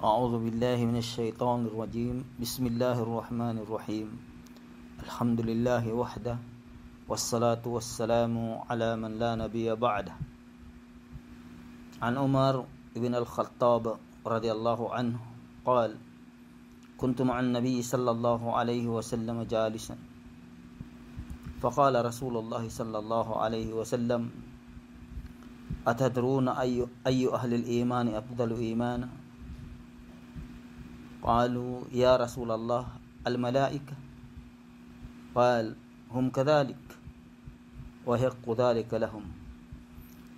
أعوذ بالله من الشيطان الرجيم. بسم الله الرحمن الرحيم. الحمد لله وحده والصلاة والسلام على من لا نبي بعده. عن عمر بن الخطاب رضي الله عنه قال: كنت مع النبي صلى الله عليه وسلم جالسا، فقال رسول الله صلى الله عليه وسلم: أتدرون أي أهل الإيمان أفضل إيمانا؟ قالوا: يا رسول الله الملائكة. قال: هم كذلك ويحق ذلك لهم،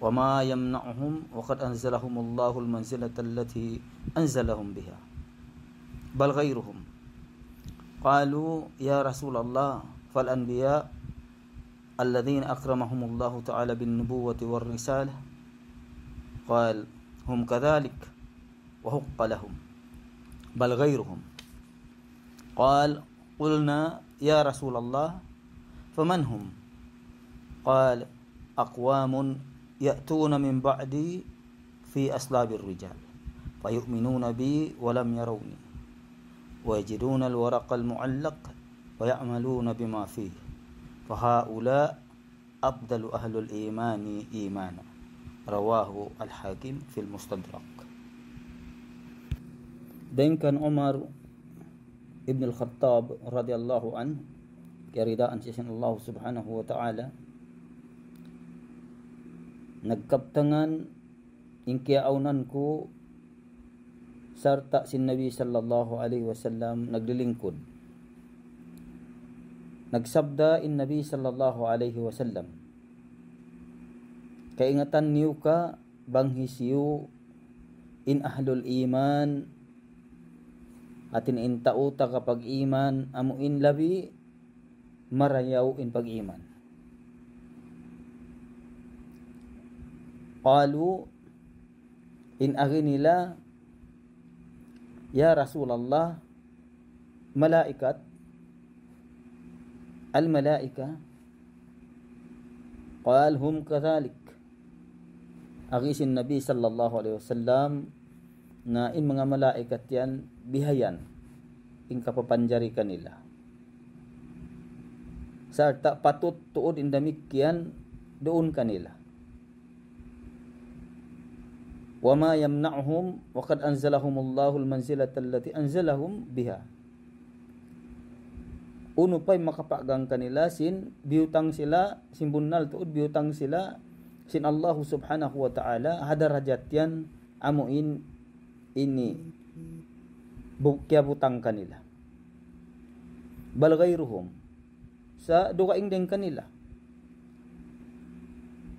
وما يمنعهم وقد أنزلهم الله المنزلة التي أنزلهم بها، بل غيرهم. قالوا: يا رسول الله فالأنبياء الذين أكرمهم الله تعالى بالنبوة والرسالة؟ قال: هم كذلك وحق لهم، بل غيرهم. قال: قلنا: يا رسول الله فمن هم؟ قال: أقوام يأتون من بعدي في أصلاب الرجال فيؤمنون بي ولم يروني، ويجدون الورق المعلق ويعملون بما فيه، فهؤلاء أفضل أهل الإيمان إيمانا. رواه الحاكم في المستدرك. Dengan Umar ibn al-Khattab radhiyallahu anhu, keridaan si Allah subhanahu wa ta'ala, nagkaptangan ingkiaunan ko sarta si Nabi sallallahu alaihi wasallam naglilingkod. Nagsabda in Nabi sallallahu alaihi wasallam: kaingatan niyo ka banghisiyo in ahlul iman, atin intauta kapag iman, amuin labi marayaw in pag-iman. Qalu, in agi nila, ya Rasulullah, malaikat, al-malaika. Qal, hum kadhalik. Agi sin Nabi sallallahu alaihi wasallam na in mga malaikat yan bihayan in kapapanjari kanila. Sarta patut tuod in damikyan doon kanila. Wa ma yamna'uhum wa qad anzalahumullahu al-manzilata allati anzalahum biha. Uno pa'y makapagang kanila sin biutang sila, sin bunal tuod biutang sila sin Allah subhanahu wa ta'ala hadarajat yan amuin ini kaya butang kanila. Bal ghayruhum, sa dukaing din kanila.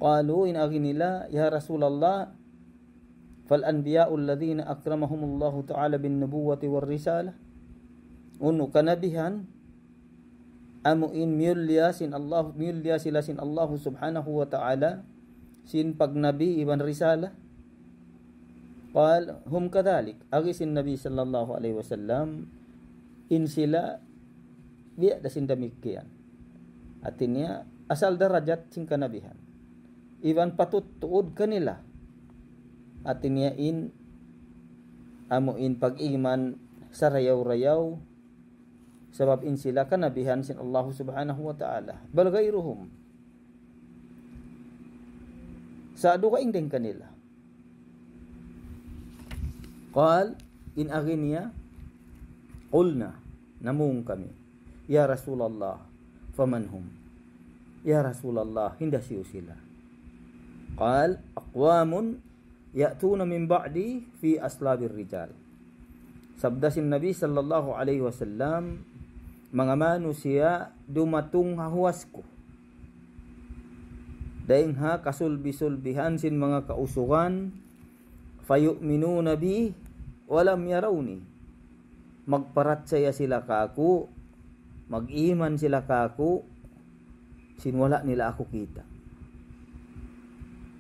Qalu, in agi nila, ya Rasulullah fal anbiya'u alladhina akramahumullahu ta'ala bin nubuwati war risalah. Uno kanabihan amuin miyulya sila sin Allah subhanahu wa ta'ala sin pagnabi iban risalah. Qal, hum kadhalik. Agi sin Nabi sallallahu alaihi wasallam in sila biya da sin damikian. Artinya asal darajat sin kanabihan. Iban patut tuod kanila. Artinya in amuin pag-iman sa rayaw-rayaw sebab in sila kanabihan sin Allah subhanahu wa ta'ala. Bal ghayruhum, sa dukaing din kanila. Qal, in aginya, qulna, namung kami, ya Rasulullah faman hum? Ya Rasulullah, hinda siyo sila. Qal, aqwamun ya'tuna min ba'di fi aslabir rijal. Sabda sin Nabi sallallahu alaihi wasallam, mga manusia dumatung hahuas ko, daing ha kasulbi-sulbihan sin mga kausugan, fayu'minuna bi walam yarawni. Magparatsaya sila kaku, mag-iman sila kaku, sin wala nila ako kita.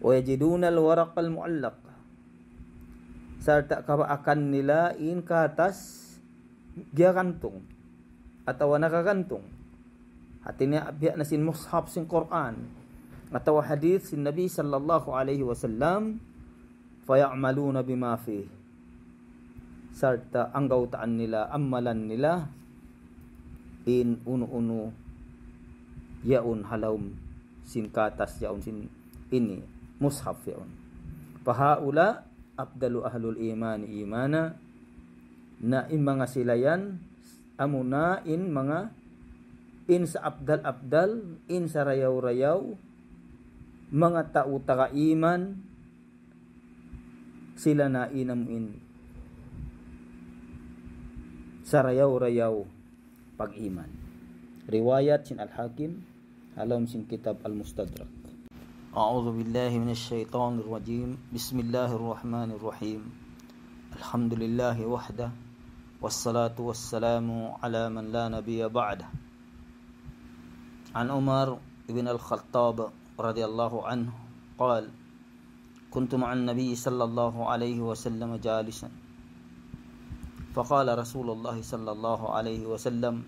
Wa yajiduna al-waraq al-mu'allaq. Sarta kabaakan nila in katas giyakantong atawa nakakantong. Hatinya abya na sin mushaf sin Quran atawa hadith sin Nabi sallallahu alaihi wasallam, faya'maluna bima fih. sarta anggautaan nila, amalan nila in uno-uno yaun halawm sin katas yaun sin ini mushaf yaun. Pahaula afdalu ahlul imani imana, na in mga silayan amuna in mga in sa abdal in sa rayaw mga tao taga iman sila na inamin sa rayaw pag-iman. Riwayat sin Al-Hakim alam sin kitab Al-Mustadrak. A'udzu billahi minasy syaithanir rajim. Bismillahir rahmanir rahim. Alhamdulillahi wahda wassalatu wassalamu ala man la nabiyya ba'da. An Umar ibn al-Khattab radhiyallahu anhu qala kuntu ma'an nabiy sallallahu alayhi wa sallam jalisan faqala Rasulullah sallallahu alayhi wa sallam